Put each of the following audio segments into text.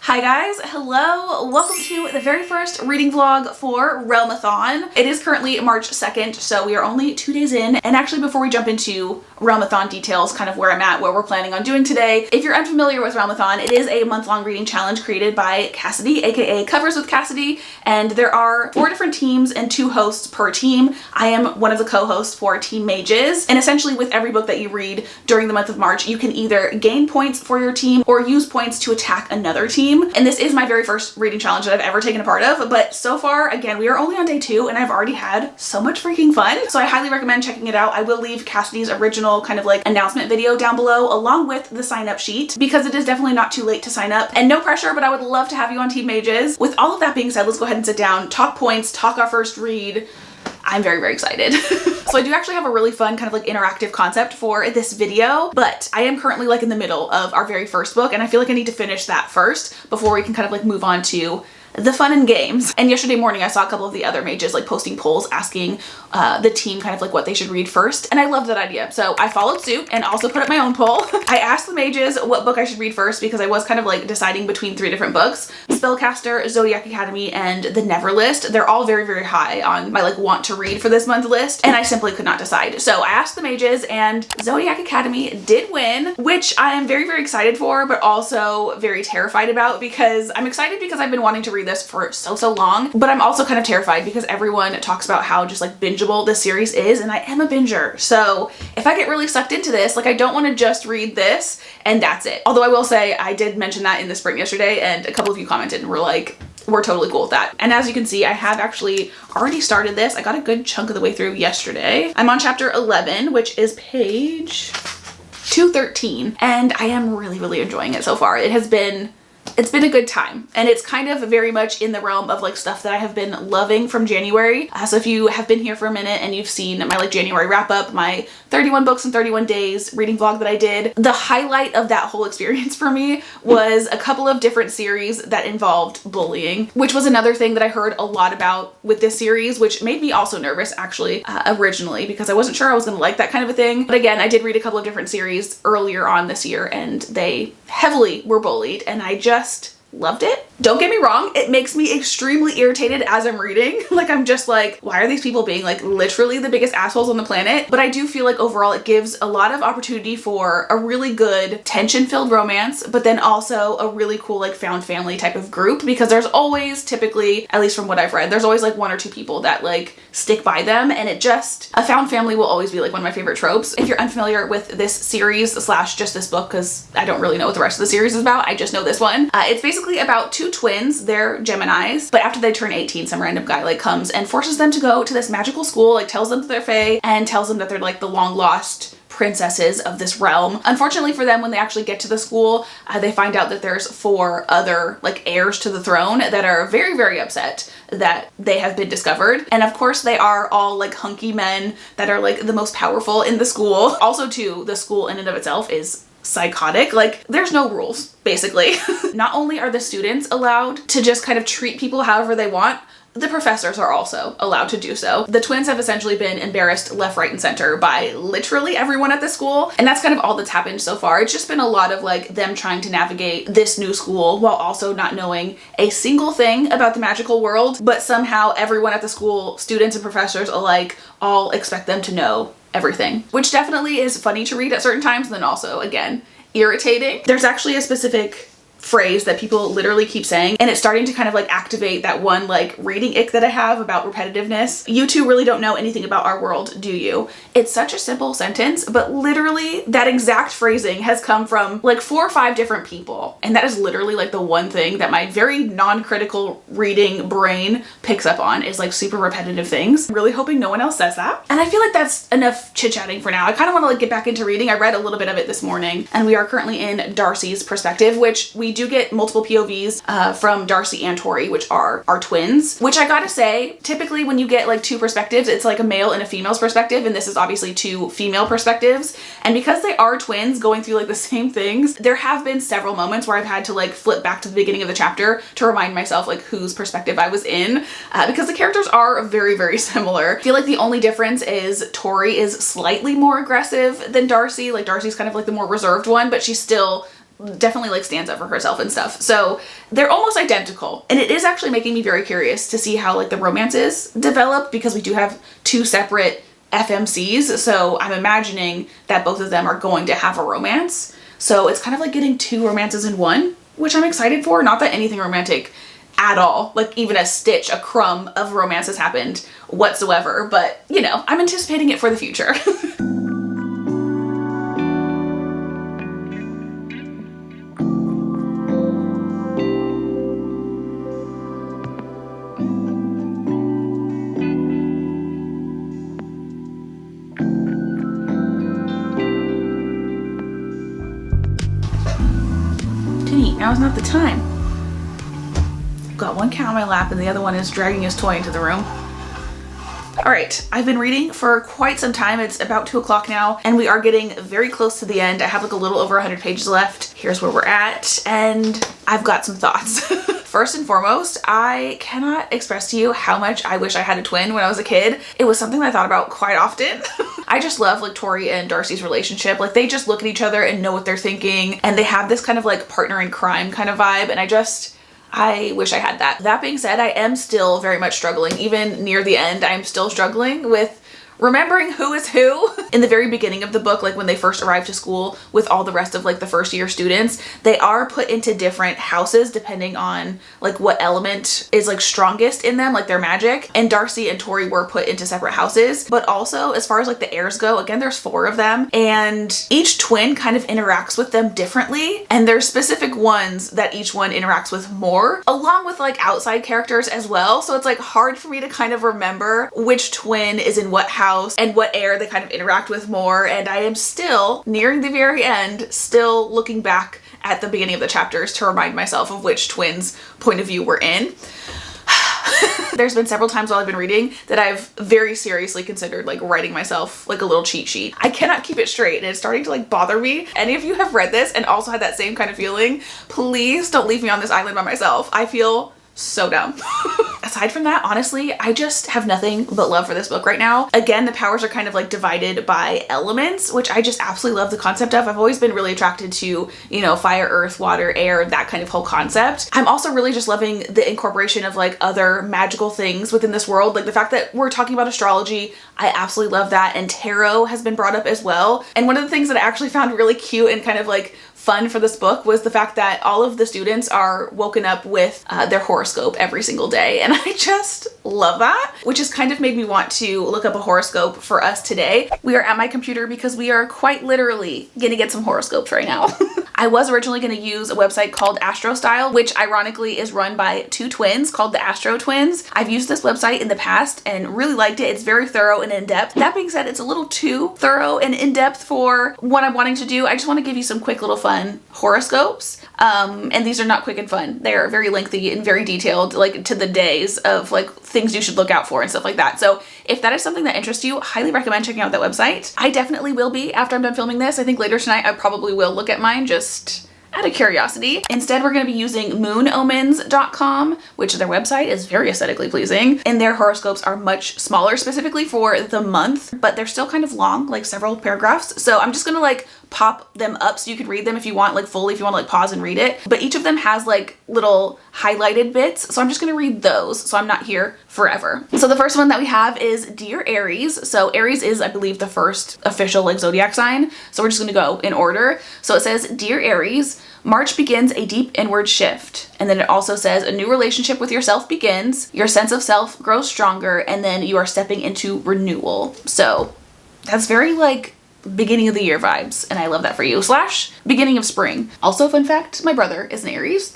Hi guys, hello, welcome to the very first reading vlog for Realmathon. It is currently March 2nd, so we are only 2 days in. And actually before we jump into Realmathon details, kind of where I'm at, what we're planning on doing today, if you're unfamiliar with Realmathon, it is a month-long reading challenge created by Cassidy, aka Covers with Cassidy, and there are 4 different teams and 2 hosts per team. I am one of the co-hosts for Team Mages, and essentially with every book that you read during the month of March, you can either gain points for your team or use points to attack another team. And this is my very first reading challenge that I've ever taken a part of, but so far, again, we are only on day 2 and I've already had so much freaking fun. So I highly recommend checking it out. I will leave Cassidy's original kind of like announcement video down below along with the sign up sheet because it is definitely not too late to sign up. And no pressure, but I would love to have you on Team Mages. With all of that being said, let's go ahead and sit down, talk points, talk our first read. I'm very, very excited. So I do actually have a really fun kind of like interactive concept for this video, but I am currently like in the middle of our very first book and I feel like I need to finish that first before we can kind of like move on to the fun and games. And yesterday morning I saw a couple of the other mages like posting polls asking the team kind of like what they should read first, and I love that idea. So I followed suit and also put up my own poll. I asked the mages what book I should read first because I was kind of like deciding between 3 different books: Spellcaster, Zodiac Academy, and The Never List. They're all very, very high on my like want to read for this month list, and I simply could not decide. So I asked the mages and Zodiac Academy did win, which I am very, very excited for, but also very terrified about because I'm excited because I've been wanting to read this for so long, but I'm also kind of terrified because everyone talks about how just like bingeable this series is, and I am a binger. So if I get really sucked into this, like I don't want to just read this and that's it. Although I will say I did mention that in the sprint yesterday and a couple of you commented and were like, we're totally cool with that. And as you can see, I have actually already started this. I got a good chunk of the way through yesterday. I'm on chapter 11, which is page 213, and I am really, really enjoying it so far. It's been a good time, and it's kind of very much in the realm of like stuff that I have been loving from January. So if you have been here for a minute and you've seen my like January wrap up, my 31 books in 31 days reading vlog that I did, the highlight of that whole experience for me was a couple of different series that involved bullying, which was another thing that I heard a lot about with this series, which made me also nervous actually originally because I wasn't sure I was gonna like that kind of a thing. But again, I did read a couple of different series earlier on this year and they heavily were bullied, and I just loved it. Don't get me wrong, it makes me extremely irritated as I'm reading. Like I'm just like, why are these people being like literally the biggest assholes on the planet? But I do feel like overall it gives a lot of opportunity for a really good tension-filled romance, but then also a really cool like found family type of group, because there's always typically, at least from what I've read, there's always like 1 or 2 people that like stick by them, and it just, a found family will always be like one of my favorite tropes. If you're unfamiliar with this series slash just this book, because I don't really know what the rest of the series is about, I just know this one. It's basically about 2 twins. They're Geminis, but after they turn 18, some random guy like comes and forces them to go to this magical school, like tells them that they're fae and tells them that they're like the long lost princesses of this realm. Unfortunately for them, when they actually get to the school, they find out that there's 4 other like heirs to the throne that are very, very upset that they have been discovered. And of course they are all like hunky men that are like the most powerful in the school. Also too, the school in and of itself is psychotic. Like there's no rules basically. Not only are the students allowed to just kind of treat people however they want, the professors are also allowed to do so. The twins have essentially been embarrassed left, right, and center by literally everyone at the school. And that's kind of all that's happened so far. It's just been a lot of like them trying to navigate this new school while also not knowing a single thing about the magical world. But somehow everyone at the school, students and professors alike, all expect them to know everything, which definitely is funny to read at certain times, and then also, again, irritating. There's actually a specific phrase that people literally keep saying, and it's starting to kind of like activate that one like reading ick that I have about repetitiveness. You two really don't know anything about our world, do you? It's such a simple sentence, but literally that exact phrasing has come from like 4 or 5 different people, and that is literally like the one thing that my very non-critical reading brain picks up on, is like super repetitive things. I'm really hoping no one else says that. And I feel like that's enough chit-chatting for now. I kind of want to like get back into reading. I read a little bit of it this morning, and we are currently in Darcy's perspective, which we do get multiple POVs from Darcy and Tori, which are our twins, which I gotta say, typically when you get like 2 perspectives, it's like a male and a female's perspective, and this is obviously 2 female perspectives. And because they are twins going through like the same things, there have been several moments where I've had to like flip back to the beginning of the chapter to remind myself like whose perspective I was in, because the characters are very, very similar. I feel like the only difference is Tori is slightly more aggressive than Darcy. Like Darcy's kind of like the more reserved one, but she's still definitely like stands up for herself and stuff. So they're almost identical. And it is actually making me very curious to see how like the romances develop, because we do have two separate FMCs. So I'm imagining that both of them are going to have a romance. So it's kind of like getting two romances in one, which I'm excited for. Not that anything romantic at all, like even a stitch, a crumb of romance has happened whatsoever, but you know, I'm anticipating it for the future. Now is not the time. Got one cat on my lap and the other one is dragging his toy into the room. All right, I've been reading for quite some time. It's about 2 o'clock now and we are getting very close to the end. I have like a little over 100 pages left. Here's where we're at and I've got some thoughts. First and foremost, I cannot express to you how much I wish I had a twin when I was a kid. It was something that I thought about quite often. I just love like Tori and Darcy's relationship. Like they just look at each other and know what they're thinking and they have this kind of like partner in crime kind of vibe, and I wish I had that. That being said, I am still very much struggling. Even near the end, I'm still struggling with remembering who is who. In the very beginning of the book, like when they first arrive to school with all the rest of like the first year students, they are put into different houses depending on like what element is like strongest in them, like their magic. And Darcy and Tori were put into separate houses. But also as far as like the heirs go, again, there's 4 of them and each twin kind of interacts with them differently. And there's specific ones that each one interacts with more, along with like outside characters as well. So it's like hard for me to kind of remember which twin is in what house and what heir they kind of interact with more. And I am still nearing the very end, still looking back at the beginning of the chapters to remind myself of which twins' point of view we're in. There's been several times while I've been reading that I've very seriously considered like writing myself like a little cheat sheet. I cannot keep it straight and it's starting to like bother me. Any of you have read this and also had that same kind of feeling, please don't leave me on this island by myself. I feel so dumb. Aside from that, honestly, I just have nothing but love for this book right now. Again, the powers are kind of like divided by elements, which I just absolutely love the concept of. I've always been really attracted to, you know, fire, earth, water, air, that kind of whole concept. I'm also really just loving the incorporation of like other magical things within this world. Like the fact that we're talking about astrology, I absolutely love that. And tarot has been brought up as well. And one of the things that I actually found really cute and kind of like fun for this book was the fact that all of the students are woken up with their horoscope every single day. And I just love that, which has kind of made me want to look up a horoscope for us today. We are at my computer because we are quite literally gonna get some horoscopes right now. I was originally going to use a website called Astro Style, which ironically is run by 2 twins called the Astro Twins. I've used this website in the past and really liked it. It's very thorough and in-depth. That being said, it's a little too thorough and in-depth for what I'm wanting to do. I just want to give you some quick little fun horoscopes. And these are not quick and fun. They are very lengthy and very detailed, like to the days of like things you should look out for and stuff like that. So if that is something that interests you, highly recommend checking out that website. I definitely will be after I'm done filming this. I think later tonight I probably will look at mine just out of curiosity. Instead, we're going to be using moonomens.com, which their website is very aesthetically pleasing, and their horoscopes are much smaller specifically for the month, but they're still kind of long, like several paragraphs. So I'm just going to like pop them up so you can read them if you want, like fully, if you want to like pause and read it. But each of them has like little highlighted bits. So I'm just going to read those so I'm not here forever. So the first one that we have is Dear Aries. So Aries is, I believe, the first official like zodiac sign. So we're just going to go in order. So it says, Dear Aries, March begins a deep inward shift. And then it also says a new relationship with yourself begins. Your sense of self grows stronger, and then you are stepping into renewal. So that's very like beginning of the year vibes, and I love that for you. / beginning of spring. Also, fun fact, my brother is an Aries.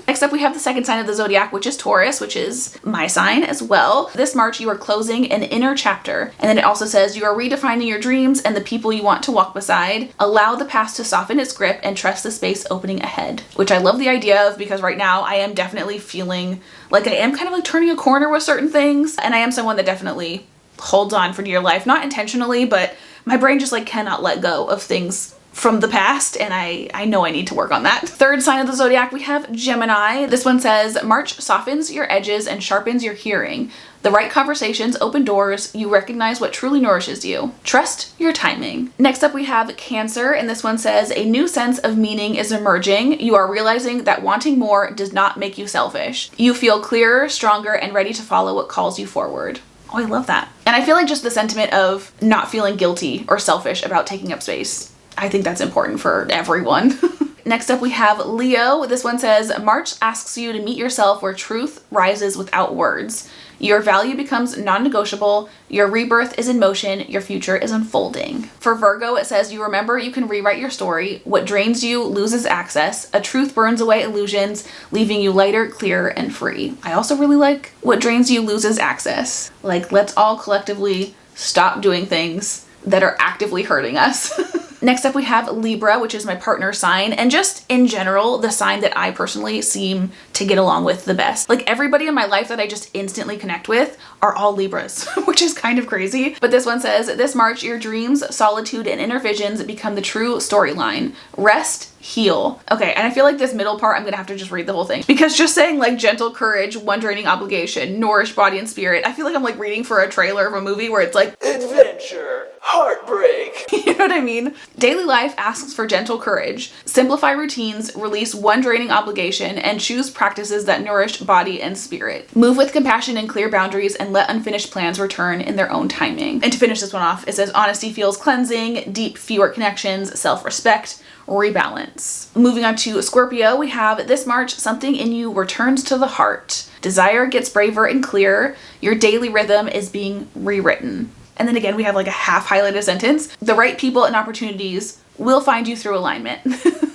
Next up, we have the second sign of the zodiac, which is Taurus, which is my sign as well. This March, you are closing an inner chapter. And then it also says you are redefining your dreams and the people you want to walk beside. Allow the past to soften its grip and trust the space opening ahead, which I love the idea of, because right now I am definitely feeling like I am kind of like turning a corner with certain things. And I am someone that definitely holds on for dear life, not intentionally, but my brain just like cannot let go of things from the past, and I know I need to work on that. Third sign of the zodiac, we have Gemini. This one says, March softens your edges and sharpens your hearing. The right conversations open doors. You recognize what truly nourishes you. Trust your timing. Next up, we have Cancer, and this one says, a new sense of meaning is emerging. You are realizing that wanting more does not make you selfish. You feel clearer, stronger, and ready to follow what calls you forward. Oh, I love that. And I feel like just the sentiment of not feeling guilty or selfish about taking up space, I think that's important for everyone. Next up, we have Leo. This one says, March asks you to meet yourself where truth rises without words. Your value becomes non-negotiable. Your rebirth is in motion. Your future is unfolding. For Virgo, it says, you remember you can rewrite your story. What drains you loses access. A truth burns away illusions, leaving you lighter, clearer, and free. I also really like what drains you loses access. Like, let's all collectively stop doing things that are actively hurting us. Next up, we have Libra, which is my partner sign, and just in general, the sign that I personally seem to get along with the best. Like, everybody in my life that I just instantly connect with are all Libras, which is kind of crazy. But this one says, this March, your dreams, solitude, and inner visions become the true storyline. Rest, heal. Okay, and I feel like this middle part, I'm gonna have to just read the whole thing, because just saying like gentle courage, one draining obligation, nourish body and spirit, I feel like I'm like reading for a trailer of a movie where it's like adventure, heartbreak. You know what I mean? Daily life asks for gentle courage. Simplify routines, release one draining obligation, and choose practices that nourish body and spirit. Move with compassion and clear boundaries, and let unfinished plans return in their own timing. And to finish this one off, it says honesty feels cleansing, deep, fewer connections, self-respect, rebalance. Moving on to Scorpio, we have this March, something in you returns to the heart. Desire gets braver and clearer. Your daily rhythm is being rewritten. And then again, we have like a half highlighted sentence. The right people and opportunities will find you through alignment.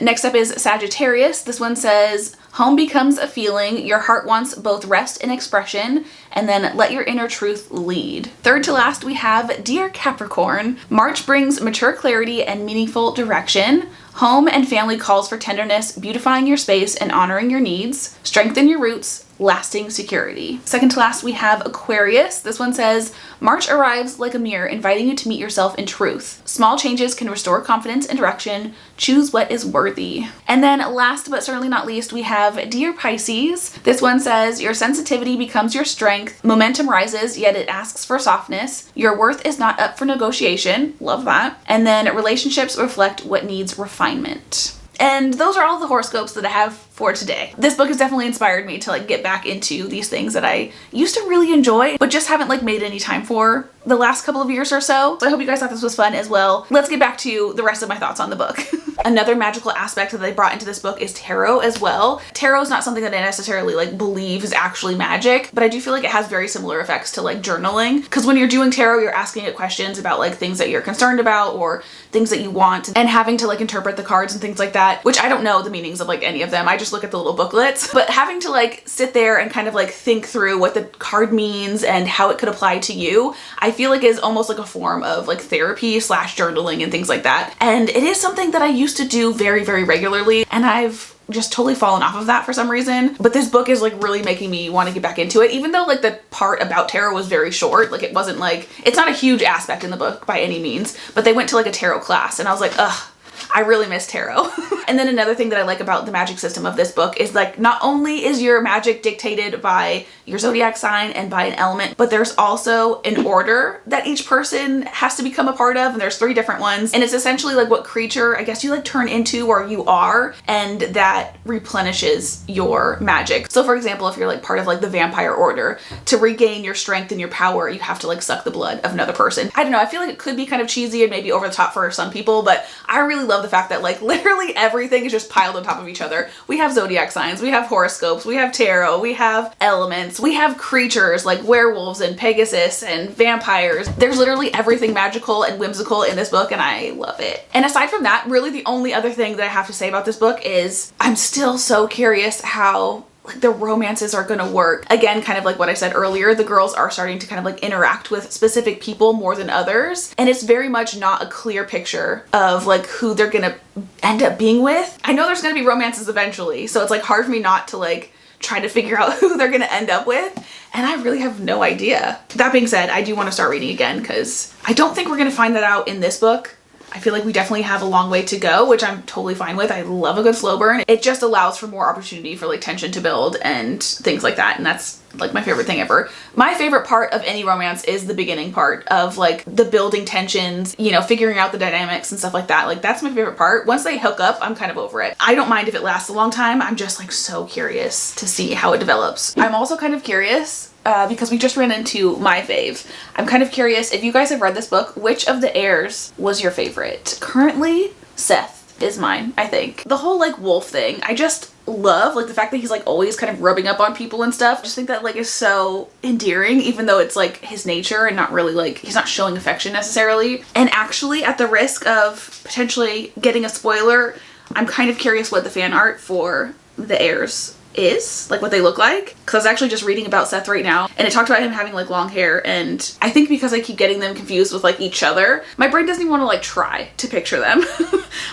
Next up is Sagittarius. This one says, home becomes a feeling. Your heart wants both rest and expression, and then let your inner truth lead. Third to last, we have Dear Capricorn. March brings mature clarity and meaningful direction. Home and family calls for tenderness, beautifying your space and honoring your needs. Strengthen your roots, lasting security. Second to last, we have Aquarius. This one says, March arrives like a mirror, inviting you to meet yourself in truth. Small changes can restore confidence and direction. Choose what is worthy. And then last but certainly not least, we have Dear Pisces. This one says, your sensitivity becomes your strength. Momentum rises, yet it asks for softness. Your worth is not up for negotiation. Love that. And then relationships reflect what needs refinement. And those are all the horoscopes that I have for today. This book has definitely inspired me to like get back into these things that I used to really enjoy, but just haven't like made any time for the last couple of years or so. So I hope you guys thought this was fun as well. Let's get back to the rest of my thoughts on the book. Another magical aspect that they brought into this book is tarot as well. Tarot is not something that I necessarily like believe is actually magic, but I do feel like it has very similar effects to like journaling. Because when you're doing tarot, you're asking it questions about like things that you're concerned about or things that you want, and having to like interpret the cards and things like that, which I don't know the meanings of like any of them. I just look at the little booklets, but having to like sit there and kind of like think through what the card means and how it could apply to you, I feel like is almost like a form of like therapy / journaling and things like that. And it is something that I used to do very, very regularly, and I've just totally fallen off of that for some reason. But this book is like really making me want to get back into it, even though like the part about tarot was very short. Like it wasn't like, it's not a huge aspect in the book by any means, but they went to like a tarot class and I was like, ugh, I really miss tarot. And then another thing that I like about the magic system of this book is like, not only is your magic dictated by your zodiac sign and by an element, but there's also an order that each person has to become a part of, and there's 3 different ones. And it's essentially like what creature, I guess, you like turn into or you are, and that replenishes your magic. So for example, if you're like part of like the vampire order, to regain your strength and your power, you have to like suck the blood of another person. I don't know, I feel like it could be kind of cheesy and maybe over the top for some people, but I really love the fact that like literally everything is just piled on top of each other. We have zodiac signs, we have horoscopes, we have tarot, we have elements, we have creatures like werewolves and Pegasus and vampires. There's literally everything magical and whimsical in this book, and I love it. And aside from that, really the only other thing that I have to say about this book is I'm still so curious how like the romances are gonna work. Again, kind of like what I said earlier, the girls are starting to kind of like interact with specific people more than others, and it's very much not a clear picture of like who they're gonna end up being with. I know there's gonna be romances eventually, so it's like hard for me not to like try to figure out who they're gonna end up with, and I really have no idea. That being said, I do want to start reading again because I don't think we're gonna find that out in this book. I feel like we definitely have a long way to go, which I'm totally fine with. I love a good slow burn. It just allows for more opportunity for like tension to build and things like that. And that's like my favorite thing ever. My favorite part of any romance is the beginning part of like the building tensions, you know, figuring out the dynamics and stuff like that. Like that's my favorite part. Once they hook up, I'm kind of over it. I don't mind if it lasts a long time. I'm just like so curious to see how it develops. I'm also kind of curious because we just ran into my fave. I'm kind of curious if you guys have read this book, which of the heirs was your favorite? Currently, Seth is mine, I think. The whole like wolf thing, I just love like the fact that he's like always kind of rubbing up on people and stuff. I just think that like is so endearing, even though it's like his nature and not really like he's not showing affection necessarily. And actually, at the risk of potentially getting a spoiler, I'm kind of curious what the fan art for the heirs is, like what they look like, because I was actually just reading about Seth right now and it talked about him having like long hair, and I think because I keep getting them confused with like each other, my brain doesn't even want to like try to picture them.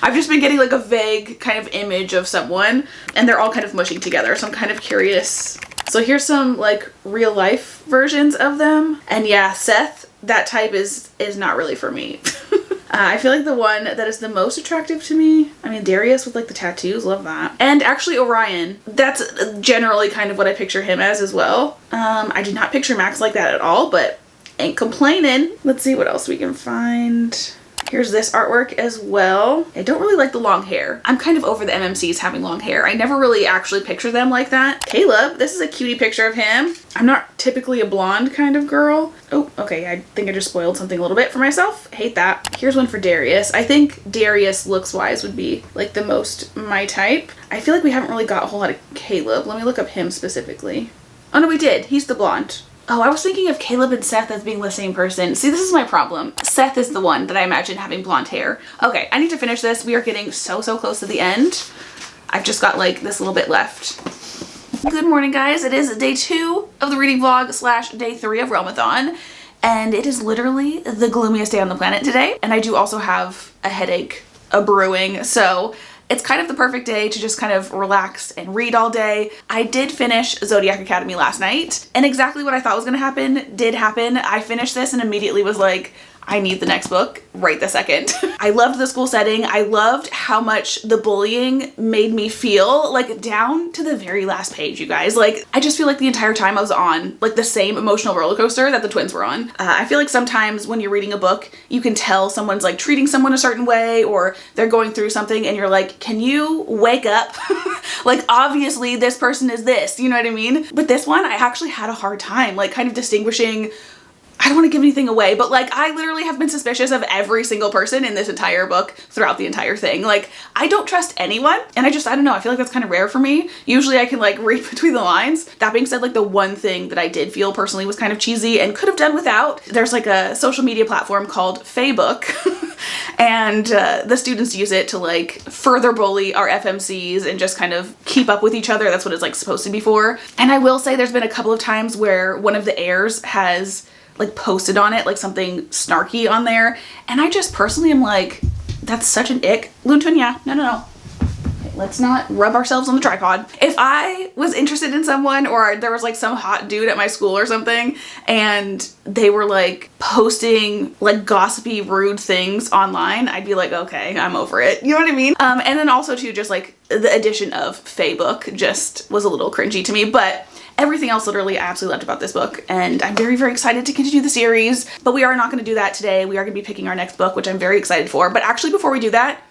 I've just been getting like a vague kind of image of someone and they're all kind of mushing together, so I'm kind of curious. So here's some like real life versions of them, and yeah, Seth, that type is not really for me. I feel like the one that is the most attractive to me, I mean Darius with like the tattoos, love that. And actually Orion, that's generally kind of what I picture him as well. I did not picture Max like that at all, but ain't complaining. Let's see what else we can find. Here's this artwork as well. I don't really like the long hair. I'm kind of over the MMCs having long hair. I never really actually picture them like that. Caleb, this is a cutie picture of him. I'm not typically a blonde kind of girl. Oh, okay, I think I just spoiled something a little bit for myself. Hate that. Here's one for Darius. I think Darius looks-wise would be like the most my type. I feel like we haven't really got a whole lot of Caleb. Let me look up him specifically. Oh no, we did. He's the blonde. Oh, I was thinking of Caleb and Seth as being the same person. See, this is my problem. Seth is the one that I imagine having blonde hair. Okay, I need to finish this. We are getting so close to the end. I've just got like this little bit left. Good morning, guys. It is day 2 of the reading vlog / day 3 of Realmathon. And it is literally the gloomiest day on the planet today. And I do also have a headache brewing, so it's kind of the perfect day to just kind of relax and read all day. I did finish Zodiac Academy last night, and exactly what I thought was gonna happen did happen. I finished this and immediately was like, I need the next book right this second. I loved the school setting. I loved how much the bullying made me feel, like down to the very last page, you guys. Like, I just feel like the entire time I was on like the same emotional roller coaster that the twins were on. I feel like sometimes when you're reading a book, you can tell someone's like treating someone a certain way or they're going through something and you're like, can you wake up? Like, obviously this person is this, you know what I mean? But this one, I actually had a hard time like kind of distinguishing. I don't want to give anything away, but like I literally have been suspicious of every single person in this entire book throughout the entire thing. Like, I don't trust anyone, and I don't know, I feel like that's kind of rare for me. Usually I can like read between the lines. That being said, like the one thing that I did feel personally was kind of cheesy and could have done without, there's like a social media platform called Facebook and the students use it to like further bully our FMCs and just kind of keep up with each other. That's what it's like supposed to be for. And I will say there's been a couple of times where one of the heirs has like posted on it like something snarky on there, and I just personally am like, that's such an ick. Luntun, yeah, no. Okay, let's not rub ourselves on the tripod. If I was interested in someone or there was like some hot dude at my school or something and they were like posting like gossipy, rude things online, I'd be like, okay, I'm over it. You know what I mean? And then also too, just like the addition of Facebook just was a little cringy to me, but everything else literally I absolutely loved about this book, and I'm very excited to continue the series, but we are not going to do that today. We are going to be picking our next book, which I'm very excited for. But actually, before we do that,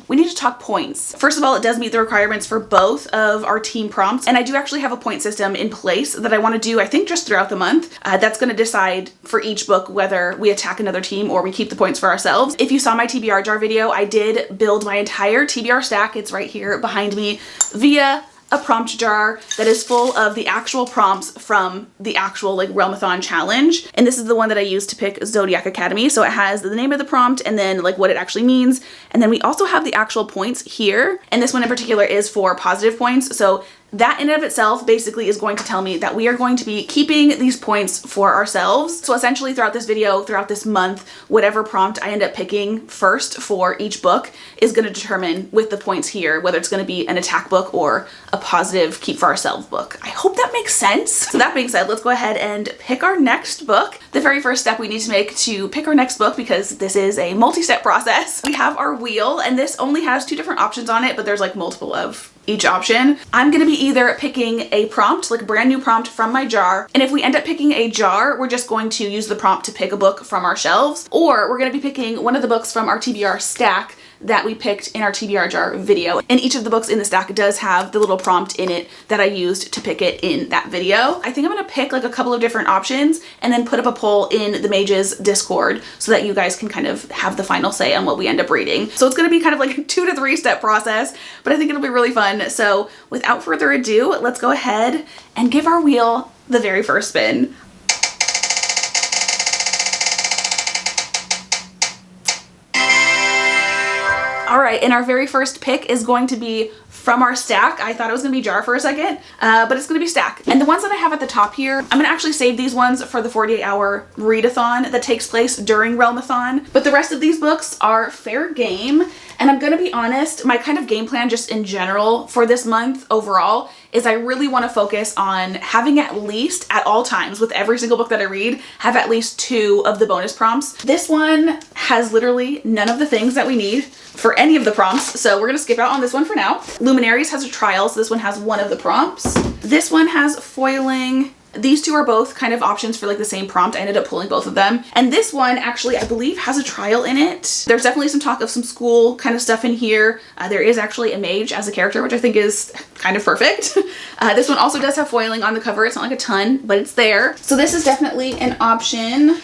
we need to talk points. First of all, it does meet the requirements for both of our team prompts, and I do actually have a point system in place that I want to do, I think, just throughout the month. That's going to decide for each book whether we attack another team or we keep the points for ourselves. If you saw my TBR jar video, I did build my entire TBR stack, it's right here behind me, via a prompt jar that is full of the actual prompts from the actual like Realmathon challenge. And this is the one that I used to pick Zodiac Academy. So it has the name of the prompt and then like what it actually means. And then we also have the actual points here. And this one in particular is for positive points. So that in and of itself basically is going to tell me that we are going to be keeping these points for ourselves. So essentially throughout this video, throughout this month, whatever prompt I end up picking first for each book is going to determine with the points here whether it's going to be an attack book or a positive keep for ourselves book. I hope that makes sense. So that being said, let's go ahead and pick our next book. The very first step we need to make to pick our next book, because this is a multi-step process, we have our wheel, and this only has 2 different options on it, but there's like multiple of each option. I'm gonna be either picking a prompt, like a brand new prompt from my jar, and if we end up picking a jar, we're just going to use the prompt to pick a book from our shelves, or we're gonna be picking one of the books from our TBR stack that we picked in our TBR jar video. And each of the books in the stack does have the little prompt in it that I used to pick it in that video. I think I'm gonna pick like a couple of different options and then put up a poll in the Mages Discord so that you guys can kind of have the final say on what we end up reading. So it's gonna be kind of like a 2 to 3 step process, but I think it'll be really fun. So without further ado, let's go ahead and give our wheel the very first spin. All right, and our very first pick is going to be from our stack. I thought it was gonna be jar for a second, but it's gonna be stack. And the ones that I have at the top here, I'm gonna actually save these ones for the 48-hour readathon that takes place during Realmathon. But the rest of these books are fair game. And I'm gonna be honest, my kind of game plan just in general for this month overall is I really wanna focus on having at least, at all times, with every single book that I read, have at least 2 of the bonus prompts. This one has literally none of the things that we need for any of the prompts, so we're gonna skip out on this one for now. Luminaries has a trial, so this one has 1 of the prompts. This one has foiling. These 2 are both kind of options for like the same prompt. I ended up pulling both of them. And this one actually, I believe, has a trial in it. There's definitely some talk of some school kind of stuff in here. There is actually a mage as a character, which I think is kind of perfect. This one also does have foiling on the cover. It's not like a ton, but it's there. So this is definitely an option.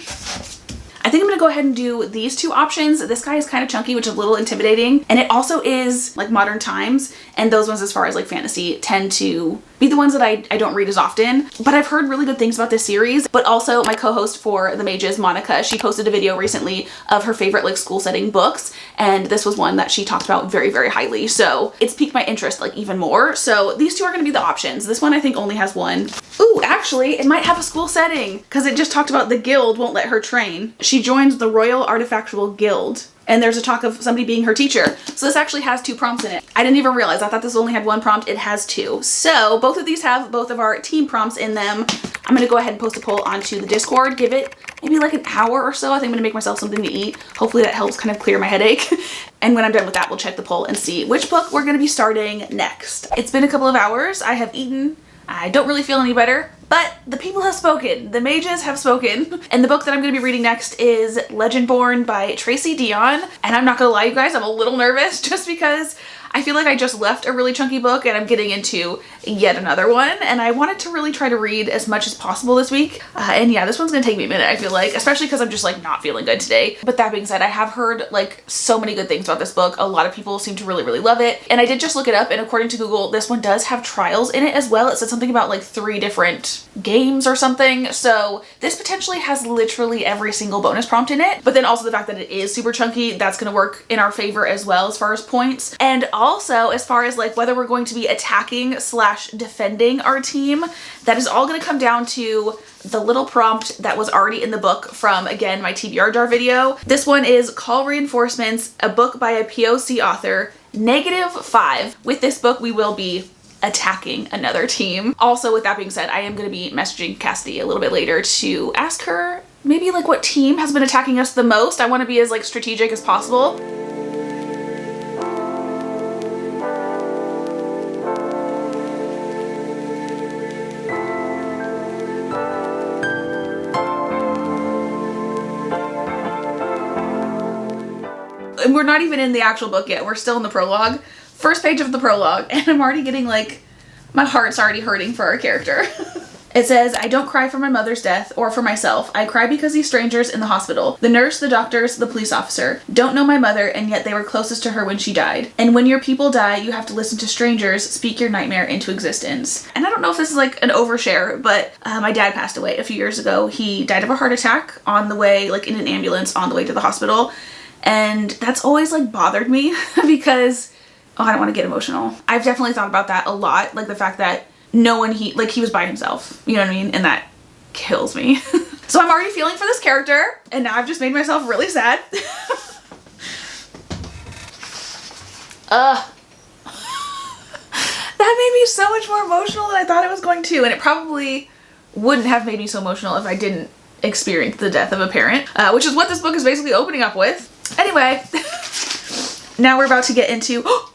I think I'm gonna go ahead and do these 2 options. This guy is kind of chunky, which is a little intimidating. And it also is like modern times. And those ones, as far as like fantasy, tend to be the ones that I don't read as often. But I've heard really good things about this series. But also my co-host for the Mages, Monica, she posted a video recently of her favorite like school setting books. And this was one that she talked about very, very highly. So it's piqued my interest like even more. So these 2 are gonna be the options. This one I think only has 1. Ooh, actually it might have a school setting because it just talked about the guild won't let her train. She joins the Royal Artifactual Guild. And there's a talk of somebody being her teacher. So this actually has 2 prompts in it. I didn't even realize. I thought this only had 1 prompt. It has 2. So both of these have both of our team prompts in them. I'm gonna go ahead and post a poll onto the Discord. Give it maybe like an hour or so. I think I'm gonna make myself something to eat. Hopefully that helps kind of clear my headache. And when I'm done with that, we'll check the poll and see which book we're gonna be starting next. It's been a couple of hours. I have eaten. I don't really feel any better, but the people have spoken. The mages have spoken. And the book that I'm gonna be reading next is Legendborn by Tracy Dion. And I'm not gonna lie, you guys, I'm a little nervous just because I feel like I just left a really chunky book and I'm getting into yet another one. And I wanted to really try to read as much as possible this week. And yeah, this one's gonna take me a minute, I feel like, especially because I'm just like not feeling good today. But that being said, I have heard like so many good things about this book. A lot of people seem to really, really love it. And I did just look it up, and according to Google, this one does have trials in it as well. It said something about like 3 different games or something. So this potentially has literally every single bonus prompt in it. But then also the fact that it is super chunky, that's gonna work in our favor as well as far as points. And also as far as like whether we're going to be attacking / defending our team, that is all going to come down to the little prompt that was already in the book from, again, my TBR jar video. This one is Call Reinforcements, a book by a POC author, -5. With this book, we will be attacking another team. Also, with that being said, I am going to be messaging Cassidy a little bit later to ask her maybe like what team has been attacking us the most. I want to be as like strategic as possible. And we're not even in the actual book yet. We're still in the prologue. First page of the prologue, and I'm already getting like, my heart's already hurting for our character. It says, I don't cry for my mother's death or for myself. I cry because these strangers in the hospital, the nurse, the doctors, the police officer, don't know my mother, and yet they were closest to her when she died. And when your people die, you have to listen to strangers speak your nightmare into existence. And I don't know if this is like an overshare, but my dad passed away a few years ago. He died of a heart attack on the way, like in an ambulance on the way to the hospital. And that's always like bothered me because Oh, I don't want to get emotional. I've definitely thought about that a lot. Like the fact that no one, he was by himself. You know what I mean? And that kills me. So I'm already feeling for this character, and now I've just made myself really sad. That made me so much more emotional than I thought it was going to, and it probably wouldn't have made me so emotional if I didn't experience the death of a parent, which is what this book is basically opening up with. Anyway, now we're about to get into, oh,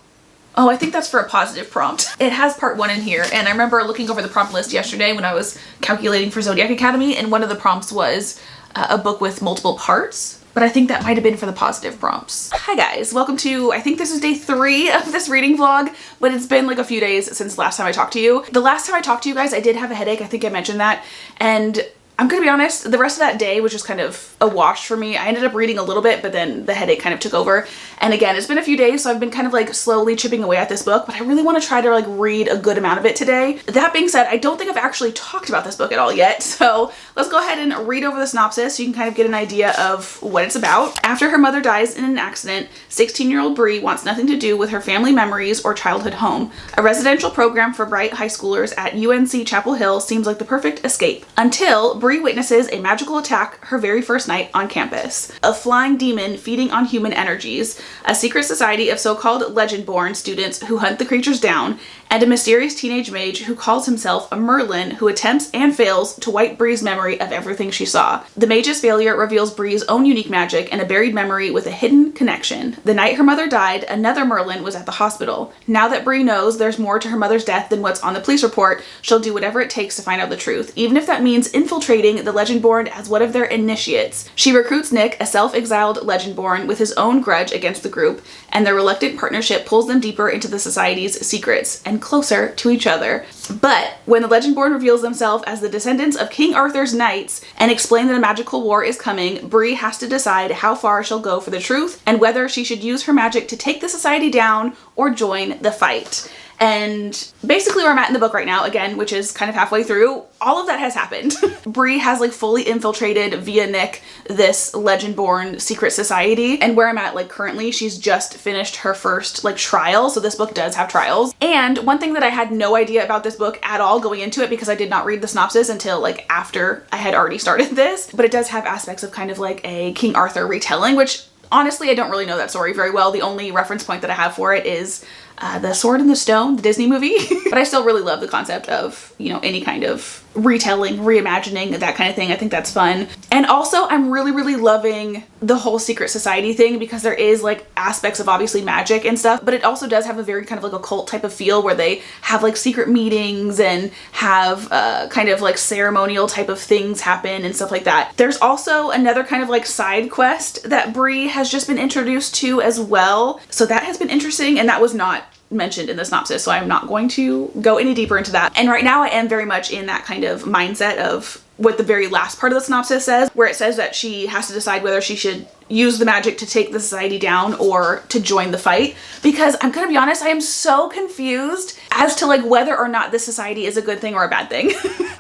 I think that's for a positive prompt. It has part 1 in here, and I remember looking over the prompt list yesterday when I was calculating for Zodiac Academy, and one of the prompts was a book with multiple parts. But I think that might have been for the positive prompts. Hi guys, welcome to, I think this is day 3 of this reading vlog, but it's been like a few days since the last time I talked to you. The last time I talked to you guys, I did have a headache. I think I mentioned that. And I'm gonna be honest, the rest of that day was just kind of a wash for me. I ended up reading a little bit, but then the headache kind of took over. And again, it's been a few days, so I've been kind of like slowly chipping away at this book, but I really want to try to like read a good amount of it today. That being said, I don't think I've actually talked about this book at all yet. So let's go ahead and read over the synopsis so you can kind of get an idea of what it's about. After her mother dies in an accident, 16-year-old Bree wants nothing to do with her family memories or childhood home. A residential program for bright high schoolers at UNC Chapel Hill seems like the perfect escape, until Bree witnesses a magical attack her very first night on campus. A flying demon feeding on human energies, a secret society of so-called Legendborn students who hunt the creatures down, and a mysterious teenage mage who calls himself a Merlin who attempts and fails to wipe Bree's memory of everything she saw. The mage's failure reveals Bree's own unique magic and a buried memory with a hidden connection. The night her mother died, another Merlin was at the hospital. Now that Bree knows there's more to her mother's death than what's on the police report, she'll do whatever it takes to find out the truth, even if that means infiltrating the Legendborn as one of their initiates. She recruits Nick, a self-exiled Legendborn with his own grudge against the group, and their reluctant partnership pulls them deeper into the society's secrets and closer to each other. But when the Legendborn reveals themselves as the descendants of King Arthur's knights and explain that a magical war is coming, Bree has to decide how far she'll go for the truth and whether she should use her magic to take the society down or join the fight. And basically where I'm at in the book right now, again, which is kind of halfway through, all of that has happened. Bree has like fully infiltrated via Nick this Legendborn secret society, and where I'm at like currently, she's just finished her first like trial, so this book does have trials. And one thing that I had no idea about this book at all going into it, because I did not read the synopsis until like after I had already started this, but it does have aspects of kind of like a King Arthur retelling, which honestly I don't really know that story very well. The only reference point that I have for it is The Sword and the Stone, the Disney movie. But I still really love the concept of, you know, any kind of retelling, reimagining, that kind of thing. I think that's fun. And also I'm really, really loving the whole secret society thing, because there is like aspects of obviously magic and stuff, but it also does have a very kind of like a cult type of feel where they have like secret meetings and have kind of like ceremonial type of things happen and stuff like that. There's also another kind of like side quest that Bree has just been introduced to as well. So that has been interesting, and that was not mentioned in the synopsis, so I'm not going to go any deeper into that. And right now I am very much in that kind of mindset of what the very last part of the synopsis says, where it says that she has to decide whether she should use the magic to take the society down or to join the fight. Because I'm gonna be honest, I am so confused as to like whether or not this society is a good thing or a bad thing.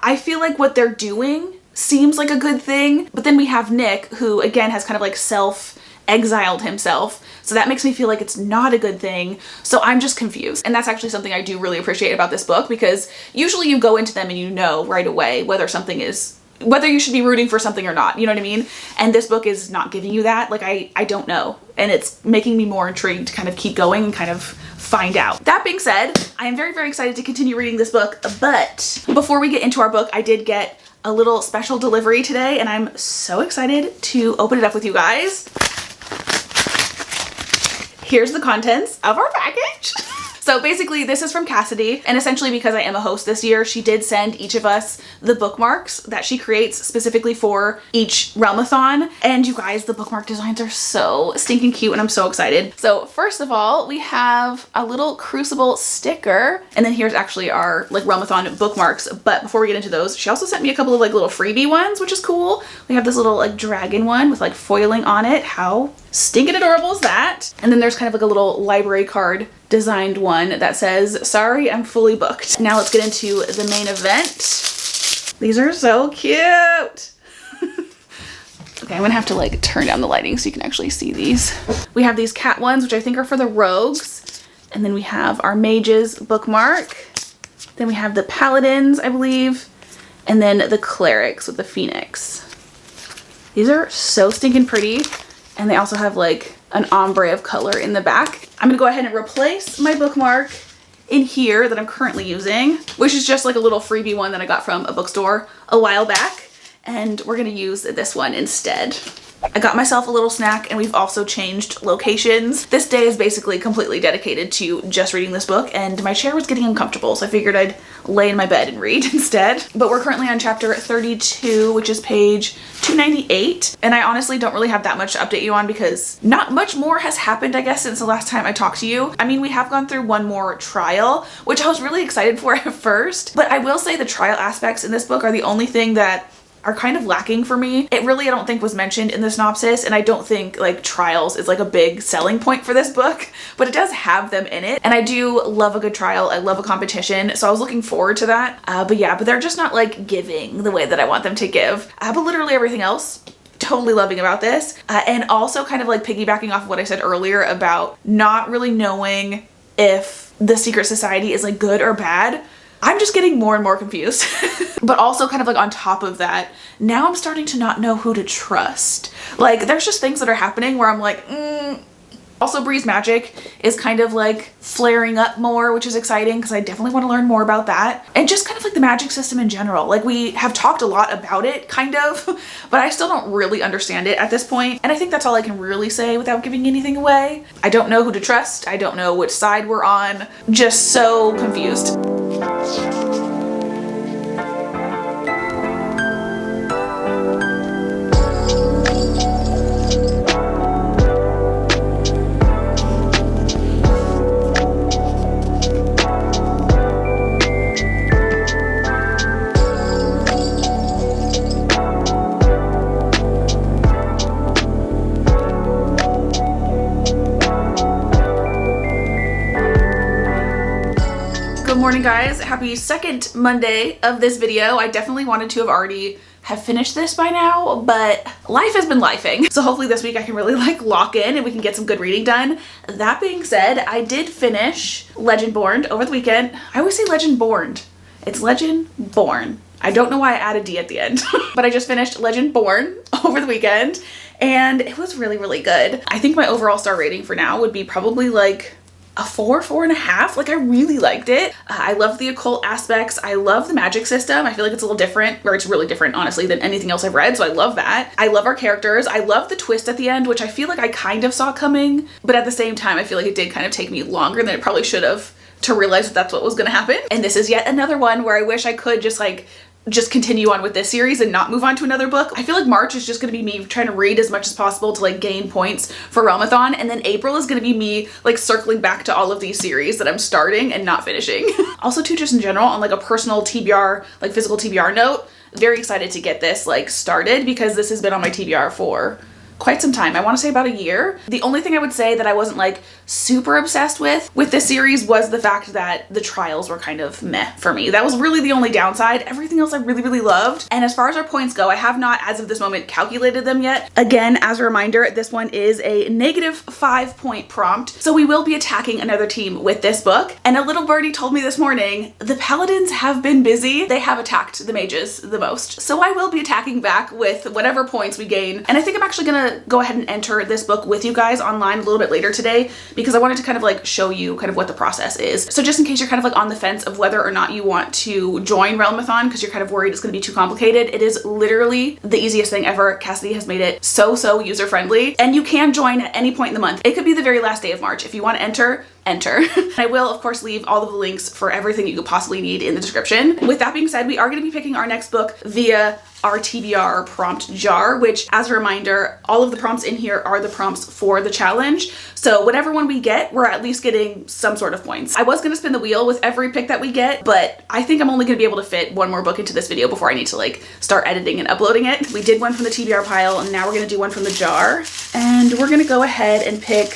I feel like what they're doing seems like a good thing, but then we have Nick, who again has kind of like self-exiled himself. So that makes me feel like it's not a good thing. So I'm just confused. And that's actually something I do really appreciate about this book, because usually you go into them and you know right away whether something is, whether you should be rooting for something or not, you know what I mean? And this book is not giving you that. Like I don't know. And it's making me more intrigued to kind of keep going and kind of find out. That being said, I am very, very excited to continue reading this book. But before we get into our book, I did get a little special delivery today, and I'm so excited to open it up with you guys. Here's the contents of our package. So basically this is from Cassidy, and essentially because I am a host this year, she did send each of us the bookmarks that she creates specifically for each Realmathon. And you guys, the bookmark designs are so stinking cute and I'm so excited. So first of all, we have a little Crucible sticker, and then here's actually our like Realmathon bookmarks. But before we get into those, she also sent me a couple of like little freebie ones, which is cool. We have this little like dragon one with like foiling on it. How stinking adorable is that? And then there's kind of like a little library card designed one that says, sorry, I'm fully booked. Now let's get into the main event. These are so cute. Okay, I'm gonna have to like turn down the lighting so you can actually see these. We have these cat ones, which I think are for the rogues. And then we have our mages bookmark. Then we have the paladins, I believe. And then the clerics with the phoenix. These are so stinking pretty. And they also have like an ombre of color in the back. I'm gonna go ahead and replace my bookmark in here that I'm currently using, which is just like a little freebie one that I got from a bookstore a while back. And we're gonna use this one instead. I got myself a little snack and we've also changed locations. This day is basically completely dedicated to just reading this book, and my chair was getting uncomfortable, so I figured I'd lay in my bed and read instead. But we're currently on chapter 32, which is page 298. And I honestly don't really have that much to update you on because not much more has happened, I guess, since the last time I talked to you. I mean, we have gone through one more trial, which I was really excited for at first, but I will say the trial aspects in this book are the only thing that are kind of lacking for me. It really, I don't think, was mentioned in the synopsis, and I don't think like trials is like a big selling point for this book, but it does have them in it. And I do love a good trial. I love a competition, so I was looking forward to that. But yeah, but they're just not like giving the way that I want them to give. But literally everything else, totally loving about this. And also kind of like piggybacking off of what I said earlier about not really knowing if the secret society is like good or bad. I'm just getting more and more confused. But also kind of like on top of that, now I'm starting to not know who to trust. Like there's just things that are happening where I'm like, Also, Bree's magic is kind of like flaring up more, which is exciting because I definitely want to learn more about that. And just kind of like the magic system in general. Like we have talked a lot about it, kind of, but I still don't really understand it at this point. And I think that's all I can really say without giving anything away. I don't know who to trust. I don't know which side we're on. Just so confused. Good morning, guys. Happy second Monday of this video. I definitely wanted to have finished this by now, but life has been lifing. So hopefully this week I can really like lock in and we can get some good reading done. That being said, I did finish Legendborn over the weekend. I always say Legendborn. It's Legendborn. I don't know why I added D at the end, but I just finished Legendborn over the weekend and it was really, really good. I think my overall star rating for now would be probably like a 4.5. Like I really liked it. I love the occult aspects. I love the magic system. I feel like it's a little different, or it's really different honestly than anything else I've read, so I love that. I love our characters. I love the twist at the end, which I feel like I kind of saw coming, but at the same time I feel like it did kind of take me longer than it probably should have to realize that that's what was gonna happen. And this is yet another one where I wish I could just continue on with this series and not move on to another book. I feel like March is just gonna be me trying to read as much as possible to like gain points for Realmathon, and then April is gonna be me like circling back to all of these series that I'm starting and not finishing. Also too, just in general, on like a personal TBR, like physical TBR note, very excited to get this like started because this has been on my TBR for quite some time. I want to say about a year. The only thing I would say that I wasn't like super obsessed with this series was the fact that the trials were kind of meh for me. That was really the only downside. Everything else I really, really loved. And as far as our points go, I have not, as of this moment, calculated them yet. Again, as a reminder, this one is a -5 point prompt. So we will be attacking another team with this book. And a little birdie told me this morning, the paladins have been busy. They have attacked the mages the most. So I will be attacking back with whatever points we gain. And I think I'm actually gonna go ahead and enter this book with you guys online a little bit later today because I wanted to kind of like show you kind of what the process is. So just in case you're kind of like on the fence of whether or not you want to join Realmathon because you're kind of worried it's going to be too complicated, it is literally the easiest thing ever. Cassidy has made it so user friendly, and you can join at any point in the month. It could be the very last day of March. If you want to enter. I will of course leave all of the links for everything you could possibly need in the description. With that being said, we are going to be picking our next book via our TBR prompt jar, which as a reminder, all of the prompts in here are the prompts for the challenge. So whatever one we get, we're at least getting some sort of points. I was going to spin the wheel with every pick that we get, but I think I'm only going to be able to fit one more book into this video before I need to like start editing and uploading it. We did one from the TBR pile and now we're going to do one from the jar, and we're going to go ahead and pick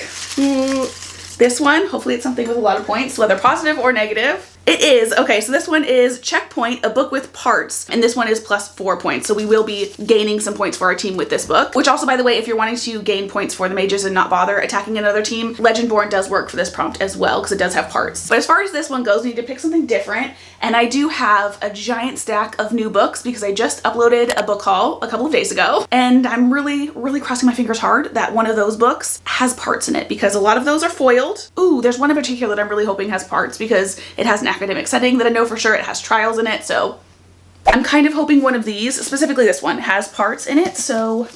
this one. Hopefully it's something with a lot of points, whether positive or negative. It is. Okay, so this one is Checkpoint, a book with parts, and this one is +4 points. So we will be gaining some points for our team with this book, which also, by the way, if you're wanting to gain points for the mages and not bother attacking another team, Legendborn does work for this prompt as well because it does have parts. But as far as this one goes, we need to pick something different, and I do have a giant stack of new books because I just uploaded a book haul a couple of days ago, and I'm really crossing my fingers hard that one of those books has parts in it because a lot of those are foiled. Ooh, there's one in particular that I'm really hoping has parts because it has an academic setting that I know for sure. It has trials in it, so I'm kind of hoping one of these, specifically this one, has parts in it. So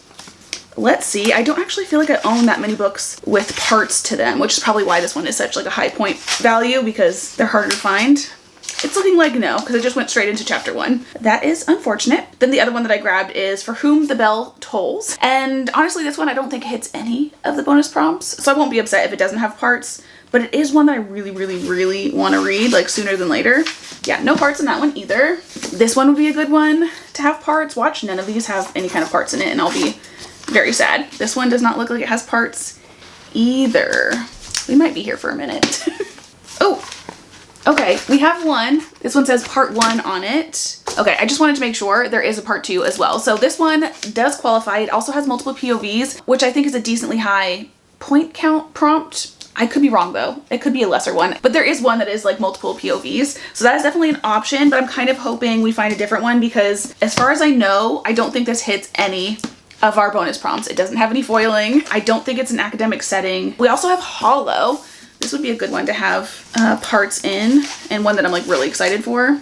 let's see. I don't actually feel like I own that many books with parts to them, which is probably why this one is such like a high point value because they're harder to find. It's looking like no, because it just went straight into chapter 1. That is unfortunate. Then the other one that I grabbed is For Whom the Bell Tolls. And honestly, this one I don't think hits any of the bonus prompts, so I won't be upset if it doesn't have parts, but it is one that I really want to read, like sooner than later. Yeah, no parts in that one either. This one would be a good one to have parts. Watch, none of these have any kind of parts in it, and I'll be very sad. This one does not look like it has parts either. We might be here for a minute. Oh. Okay, we have one. This one says part 1 on it. Okay, I just wanted to make sure there is a part 2 as well. So this one does qualify. It also has multiple POVs, which I think is a decently high point count prompt. I could be wrong though. It could be a lesser one, but there is one that is like multiple POVs. So that is definitely an option, but I'm kind of hoping we find a different one because as far as I know, I don't think this hits any of our bonus prompts. It doesn't have any foiling. I don't think it's an academic setting. We also have Hollow. This would be a good one to have parts in, and one that I'm like really excited for.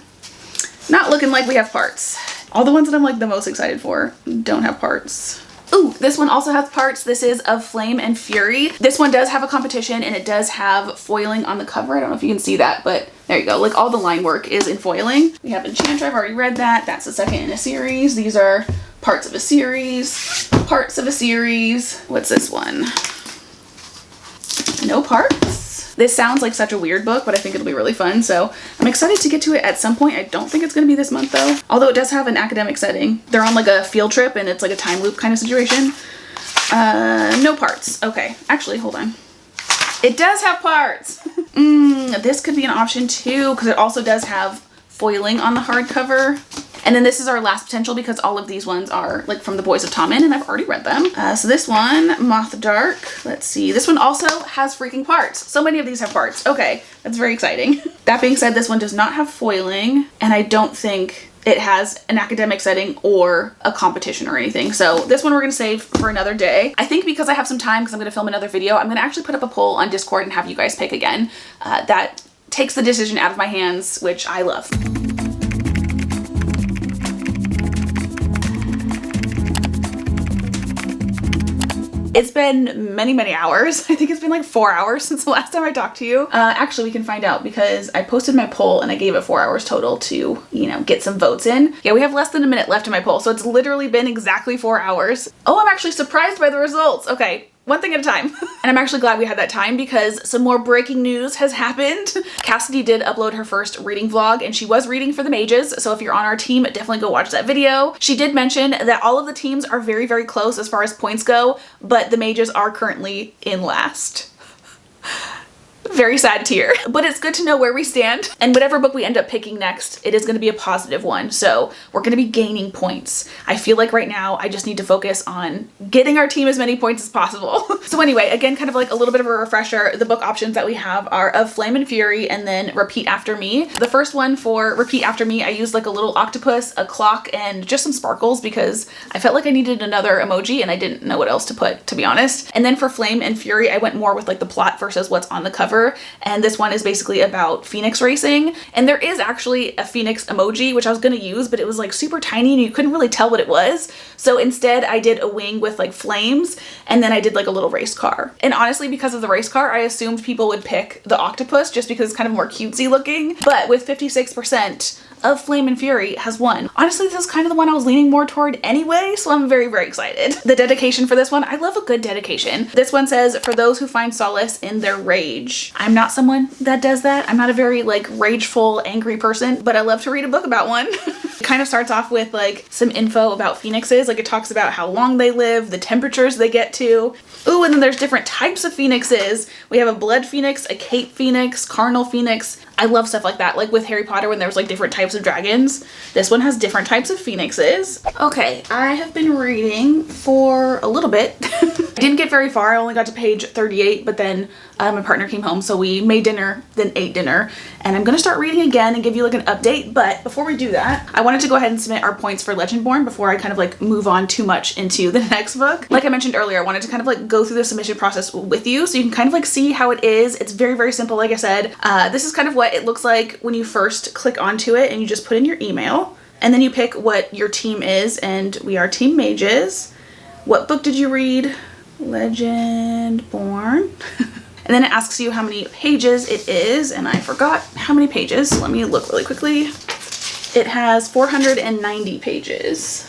Not looking like we have parts. All the ones that I'm like the most excited for don't have parts. Ooh, this one also has parts. This is Of Flame and Fury. This one does have a competition and it does have foiling on the cover. I don't know if you can see that, but there you go. Like all the line work is in foiling. We have Enchanter, I've already read that. That's the second in a series. These are parts of a series, parts of a series. What's this one? No parts. This sounds like such a weird book, but I think it'll be really fun. So I'm excited to get to it at some point. I don't think it's going to be this month though. Although it does have an academic setting. They're on like a field trip and it's like a time loop kind of situation. No parts. Okay. Actually, hold on. It does have parts. This could be an option too, because it also does have foiling on the hardcover. And then this is our last potential because all of these ones are like from the Boys of Tommen and I've already read them. So this one, Moth Dark, let's see. This one also has freaking parts. So many of these have parts. Okay, that's very exciting. That being said, this one does not have foiling and I don't think it has an academic setting or a competition or anything. So this one we're gonna save for another day. I think because I have some time because I'm gonna film another video, I'm gonna actually put up a poll on Discord and have you guys pick again. That takes the decision out of my hands, which I love. It's been many hours. I think it's been like 4 hours since the last time I talked to you. Actually, we can find out because I posted my poll and I gave it 4 hours total to, you know, get some votes in. Yeah, we have less than a minute left in my poll, so it's literally been exactly 4 hours. Oh, I'm actually surprised by the results. Okay. One thing at a time. And I'm actually glad we had that time because some more breaking news has happened. Cassidy did upload her first reading vlog and she was reading for the mages. So if you're on our team, definitely go watch that video. She did mention that all of the teams are very close as far as points go, but the mages are currently in last. Very sad tear, but it's good to know where we stand, and whatever book we end up picking next, it is going to be a positive one, so we're going to be gaining points. I feel like right now I just need to focus on getting our team as many points as possible. So anyway, again, kind of like a little bit of a refresher, the book options that we have are Of Flame and Fury and then Repeat After Me. The first one for Repeat After Me, I used like a little octopus, a clock, and just some sparkles because I felt like I needed another emoji and I didn't know what else to put, to be honest. And then for Flame and Fury, I went more with like the plot versus what's on the cover. And this one is basically about phoenix racing, and there is actually a phoenix emoji which I was gonna use, but it was like super tiny and you couldn't really tell what it was, so instead I did a wing with like flames and then I did like a little race car. And honestly, because of the race car, I assumed people would pick the octopus just because it's kind of more cutesy looking, but with 56% of Flame and Fury has won. Honestly, this is kind of the one I was leaning more toward anyway, so I'm very, very excited. The dedication for this one, I love a good dedication. This one says, for those who find solace in their rage. I'm not someone that does that. I'm not a very like rageful, angry person, but I love to read a book about one. It kind of starts off with like some info about phoenixes. Like it talks about how long they live, the temperatures they get to. Ooh, and then there's different types of phoenixes. We have a blood phoenix, a cape phoenix, carnal phoenix. I love stuff like that. Like with Harry Potter when there was like different types of dragons. This one has different types of phoenixes. Okay, I have been reading for a little bit. I didn't get very far. I only got to page 38, but then my partner came home, so we made dinner, then ate dinner. And I'm gonna start reading again and give you like an update. But before we do that, I wanted to go ahead and submit our points for Legendborn before I kind of like move on too much into the next book. Like I mentioned earlier, I wanted to kind of like go through the submission process with you so you can kind of like see how it is. It's very, very simple. Like I said, this is kind of what it looks like when you first click onto it and you just put in your email and then you pick what your team is, and we are Team Mages. What book did you read? Legendborn. And then it asks you how many pages it is, and I forgot how many pages. Let me look really quickly. It has 490 pages.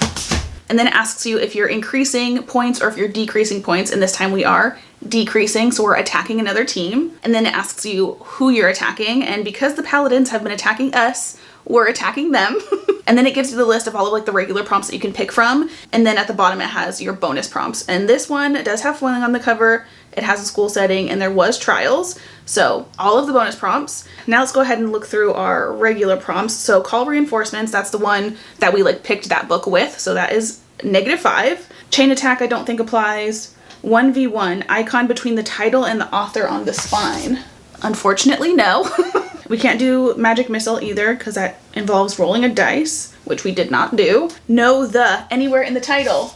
And then it asks you if you're increasing points or if you're decreasing points, and this time we are decreasing, so we're attacking another team. And then it asks you who you're attacking, and because the paladins have been attacking us, we're attacking them. And then it gives you the list of all of like the regular prompts that you can pick from, and then at the bottom it has your bonus prompts. And this one does have foiling on the cover, it has a school setting, and there was trials. So all of the bonus prompts. Now let's go ahead and look through our regular prompts. So call reinforcements, that's the one that we like picked that book with, so that is -5. Chain attack I don't think applies. 1v1, icon between the title and the author on the spine. Unfortunately, no. We can't do magic missile either because that involves rolling a dice, which we did not do. No the anywhere in the title.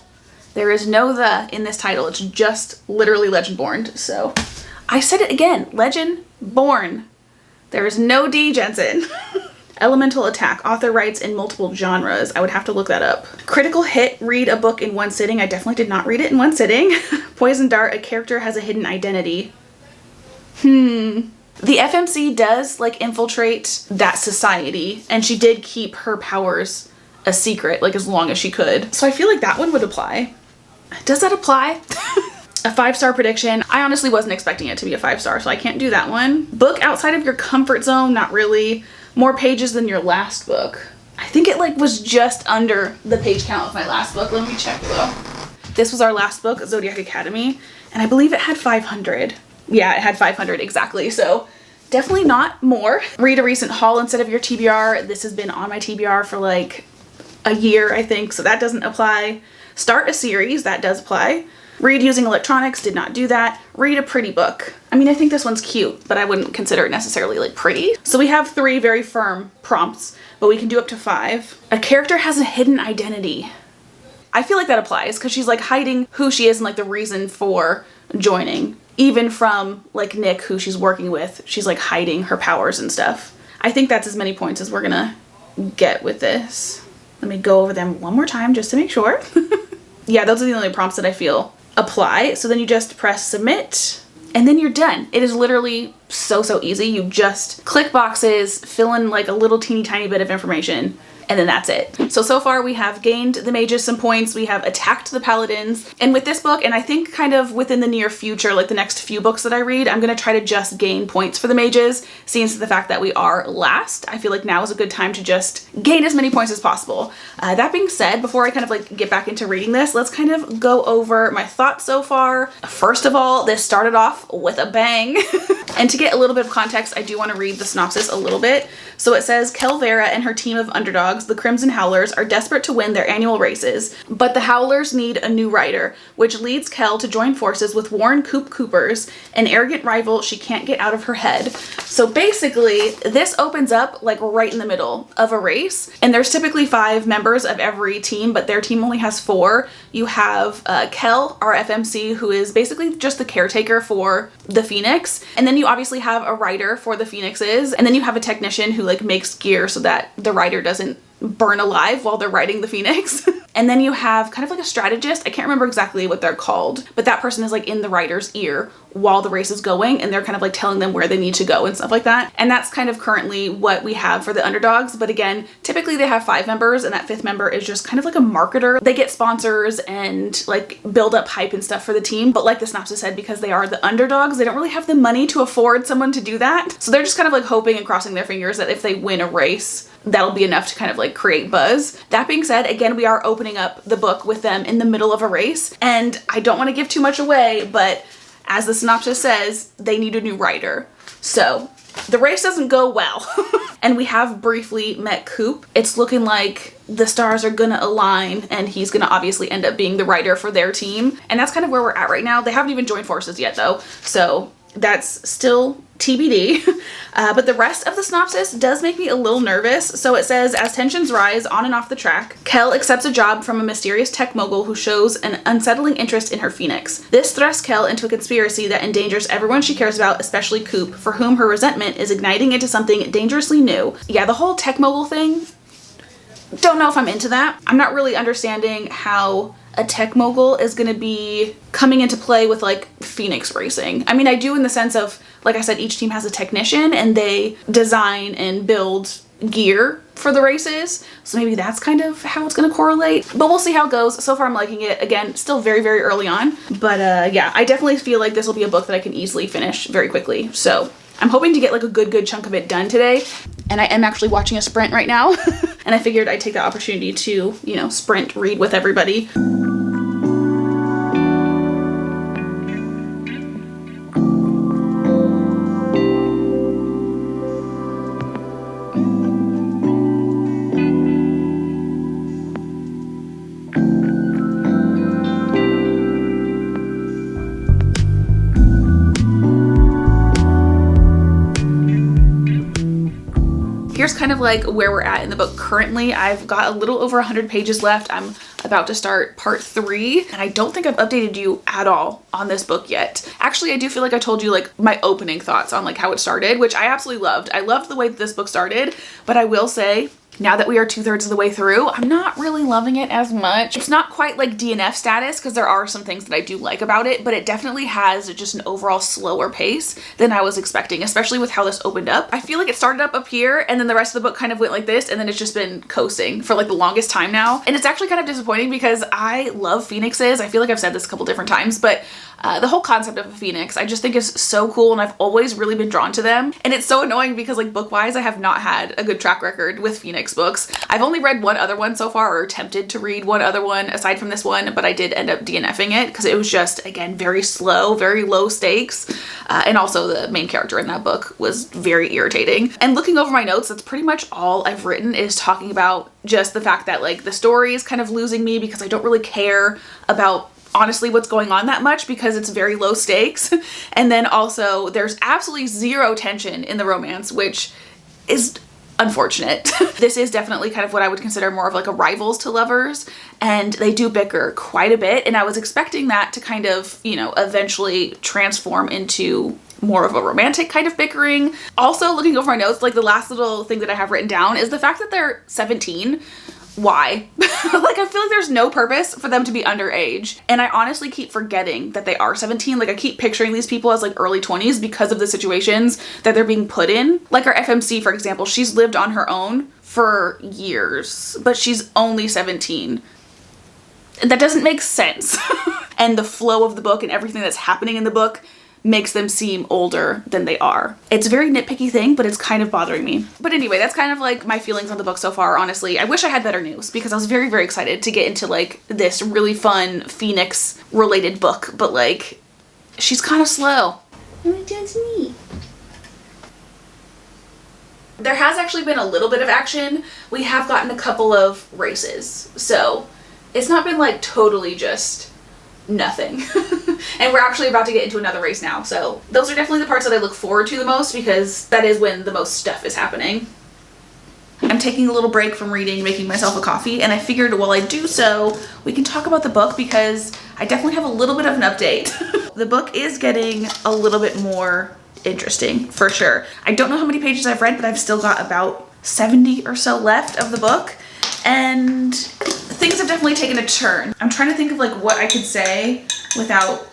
There is no the in this title. It's just literally Legendborn. So I said it again, Legendborn. There is no D, Jensen. Elemental attack, author writes in multiple genres. I would have to look that up. Critical hit, read a book in one sitting. I definitely did not read it in one sitting. Poison dart, a character has a hidden identity. The FMC does like infiltrate that society, and she did keep her powers a secret like as long as she could. So I feel like that one would apply. Does that apply? A 5-star prediction. I honestly wasn't expecting it to be a 5-star, so I can't do that one. Book outside of your comfort zone, not really. More pages than your last book. I think it like was just under the page count of my last book. Let me check though. This was our last book, Zodiac Academy, and I believe it had 500. Yeah, it had 500 exactly, so definitely not more. Read a recent haul instead of your TBR. This has been on my TBR for like a year, I think, so that doesn't apply. Start a series, that does apply. Read using electronics, did not do that. Read a pretty book. I mean, I think this one's cute, but I wouldn't consider it necessarily like pretty. So we have 3 very firm prompts, but we can do up to 5. A character has a hidden identity. I feel like that applies because she's like hiding who she is and like the reason for joining. Even from like Nick, who she's working with, she's like hiding her powers and stuff. I think that's as many points as we're gonna get with this. Let me go over them one more time just to make sure. Yeah, those are the only prompts that I feel apply. So then you just press submit and then you're done. It is literally so easy. You just click boxes, fill in like a little teeny tiny bit of information, and then that's it. So far we have gained the mages some points, we have attacked the paladins, and with this book, and I think kind of within the near future, like the next few books that I read, I'm gonna try to just gain points for the mages, seeing as the fact that we are last. I feel like now is a good time to just gain as many points as possible. That being said, before I kind of like get back into reading this, let's kind of go over my thoughts so far. First of all, this started off with a bang. And to get a little bit of context, I do want to read the synopsis a little bit. So it says, Kelvera and her team of underdogs, the Crimson Howlers, are desperate to win their annual races, but the Howlers need a new rider, which leads Kel to join forces with Warren Coopers, an arrogant rival she can't get out of her head. So basically, this opens up like right in the middle of a race, and there's typically 5 members of every team, but their team only has 4. You have Kel, our FMC, who is basically just the caretaker for the Phoenix, and then you obviously have a rider for the Phoenixes, and then you have a technician who like makes gear so that the rider doesn't burn alive while they're riding the Phoenix. And then you have kind of like a strategist. I can't remember exactly what they're called, but that person is like in the rider's ear while the race is going, and they're kind of like telling them where they need to go and stuff like that. And that's kind of currently what we have for the underdogs. But again, typically they have 5 members, and that 5th member is just kind of like a marketer. They get sponsors and like build up hype and stuff for the team. But like the synopsis said, because they are the underdogs, they don't really have the money to afford someone to do that. So they're just kind of like hoping and crossing their fingers that if they win a race, that'll be enough to kind of like create buzz. That being said, again, we are opening up the book with them in the middle of a race, and I don't want to give too much away, but as the synopsis says, they need a new rider. So the race doesn't go well. And we have briefly met Coop. It's looking like the stars are gonna align and he's gonna obviously end up being the rider for their team. And that's kind of where we're at right now. They haven't even joined forces yet though, so that's still TBD. But the rest of the synopsis does make me a little nervous. So it says, as tensions rise on and off the track, Kel accepts a job from a mysterious tech mogul who shows an unsettling interest in her phoenix. This thrusts Kel into a conspiracy that endangers everyone she cares about, especially Coop, for whom her resentment is igniting into something dangerously new. Yeah, the whole tech mogul thing, don't know if I'm into that. I'm not really understanding how a tech mogul is going to be coming into play with like phoenix racing. I mean, I do in the sense of, like I said, each team has a technician and they design and build gear for the races. So maybe that's kind of how it's going to correlate, but we'll see how it goes. So far I'm liking it. Again, still very, very early on, but yeah, I definitely feel like this will be a book that I can easily finish very quickly. So I'm hoping to get like a good chunk of it done today. And I am actually watching a sprint right now. And I figured I'd take the opportunity to, you know, sprint read with everybody. Here's kind of like where we're at in the book currently. I've got a little over 100 pages left. I'm about to start part 3, and I don't think I've updated you at all on this book yet. Actually, I do feel like I told you like my opening thoughts on like how it started, which I absolutely loved. I loved the way that this book started, but I will say, now that we are 2/3 of the way through, I'm not really loving it as much. It's not quite like DNF status because there are some things that I do like about it, but it definitely has just an overall slower pace than I was expecting, especially with how this opened up. I feel like it started up here and then the rest of the book kind of went like this, and then it's just been coasting for like the longest time now. And it's actually kind of disappointing because I love phoenixes. I feel like I've said this a couple different times, but the whole concept of a phoenix I just think is so cool, and I've always really been drawn to them. And it's so annoying because like book-wise I have not had a good track record with phoenix books. I've only read one other one so far, or attempted to read one other one aside from this one, but I did end up DNFing it because it was just, again, very slow, very low stakes. And also the main character in that book was very irritating. And looking over my notes, that's pretty much all I've written, is talking about just the fact that like the story is kind of losing me because I don't really care about honestly what's going on that much because it's very low stakes. And then also there's absolutely zero tension in the romance, which is unfortunate. This is definitely kind of what I would consider more of like a rivals to lovers, and they do bicker quite a bit, and I was expecting that to kind of, you know, eventually transform into more of a romantic kind of bickering. Also, looking over my notes, like the last little thing that I have written down is the fact that they're 17. Why? Like, I feel like there's no purpose for them to be underage. And I honestly keep forgetting that they are 17. Like, I keep picturing these people as like early 20s because of the situations that they're being put in. Like our FMC, for example, she's lived on her own for years, but she's only 17. That doesn't make sense. And the flow of the book and everything that's happening in the book makes them seem older than they are. It's a very nitpicky thing, but it's kind of bothering me. But anyway, that's kind of like my feelings on the book so far, honestly. I wish I had better news because I was very, very excited to get into like this really fun Phoenix related book, but like, she's kind of slow. That's me. There has actually been a little bit of action. We have gotten a couple of races, so it's not been like totally just nothing. And we're actually about to get into another race now, so those are definitely the parts that I look forward to the most because that is when the most stuff is happening. I'm taking a little break from reading, making myself a coffee, and I figured while I do so, we can talk about the book because I definitely have a little bit of an update. The book is getting a little bit more interesting, for sure. I don't know how many pages I've read, but I've still got about 70 or so left of the book, and things have definitely taken a turn. I'm trying to think of like what I could say without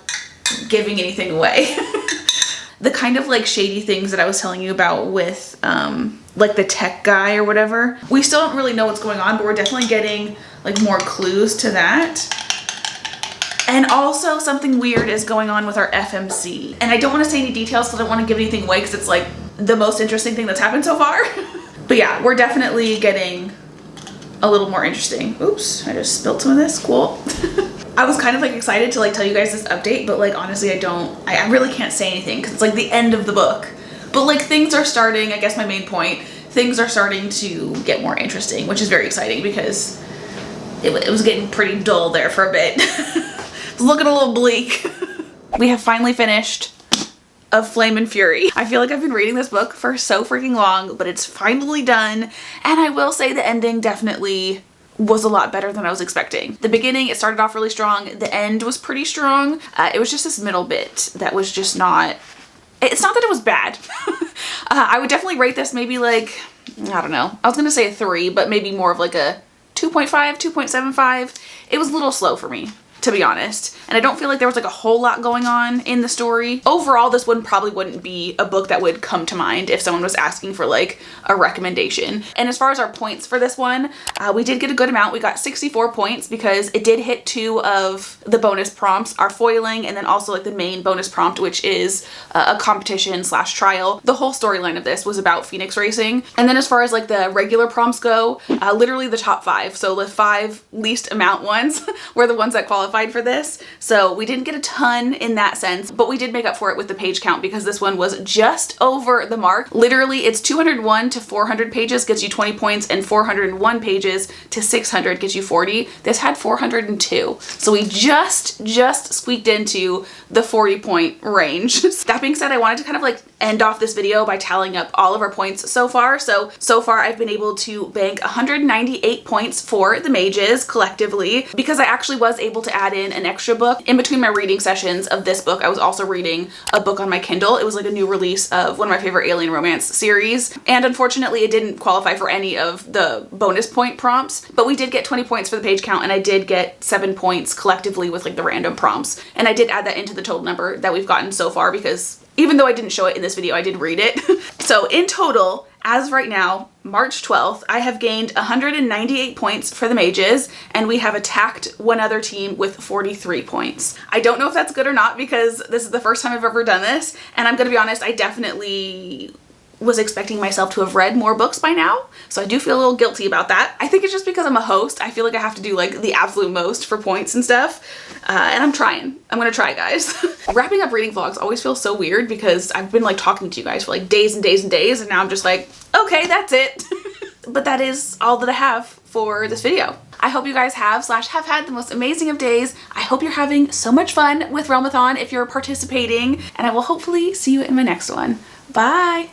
giving anything away. The kind of like shady things that I was telling you about with like the tech guy or whatever. We still don't really know what's going on, but we're definitely getting like more clues to that. And also something weird is going on with our FMC. And I don't want to say any details because I don't want to give anything away because it's like the most interesting thing that's happened so far. But yeah, we're definitely getting a little more interesting. Oops, I just spilled some of this, cool. I was kind of like excited to like tell you guys this update, but like honestly I really can't say anything because it's like the end of the book. But like things are starting, I guess my main point, things are starting to get more interesting, which is very exciting because it was getting pretty dull there for a bit. It's looking a little bleak. We have finally finished Of Flame and Fury. I feel like I've been reading this book for so freaking long, but it's finally done. And I will say the ending definitely was a lot better than I was expecting. The beginning, it started off really strong. The end was pretty strong. It was just this middle bit that was just not, it's not that it was bad. I would definitely rate this maybe like, I don't know. I was gonna say a 3, but maybe more of like a 2.5, 2.75. It was a little slow for me, to be honest. And I don't feel like there was like a whole lot going on in the story. Overall, this one probably wouldn't be a book that would come to mind if someone was asking for like a recommendation. And as far as our points for this one, we did get a good amount. We got 64 points because it did hit 2 of the bonus prompts, our foiling, and then also like the main bonus prompt, which is a competition / trial. The whole storyline of this was about Phoenix racing. And then as far as like the regular prompts go, literally the top 5. So the 5 least amount ones were the ones that qualified for this. So we didn't get a ton in that sense, but we did make up for it with the page count because this one was just over the mark. Literally, it's 201 to 400 pages gets you 20 points, and 401 pages to 600 gets you 40. This had 402. So we just squeaked into the 40 point range. That being said, I wanted to kind of like end off this video by tallying up all of our points so far. So far I've been able to bank 198 points for the mages collectively because I actually was able to add in an extra book. In between my reading sessions of this book, I was also reading a book on my Kindle. It was like a new release of one of my favorite alien romance series. And unfortunately, it didn't qualify for any of the bonus point prompts, but we did get 20 points for the page count, and I did get 7 points collectively with like the random prompts. And I did add that into the total number that we've gotten so far because even though I didn't show it in this video, I did read it. So in total, as of right now, March 12th, I have gained 198 points for the mages, and we have attacked one other team with 43 points. I don't know if that's good or not because this is the first time I've ever done this, and I'm gonna be honest, I definitely was expecting myself to have read more books by now, so I do feel a little guilty about that. I think it's just because I'm a host. I feel like I have to do like the absolute most for points and stuff, and I'm trying. I'm gonna try, guys. Wrapping up reading vlogs always feels so weird because I've been like talking to you guys for like days and days and days, and now I'm just like, okay, that's it. But that is all that I have for this video. I hope you guys have had the most amazing of days. I hope you're having so much fun with Realmathon if you're participating, and I will hopefully see you in my next one. Bye!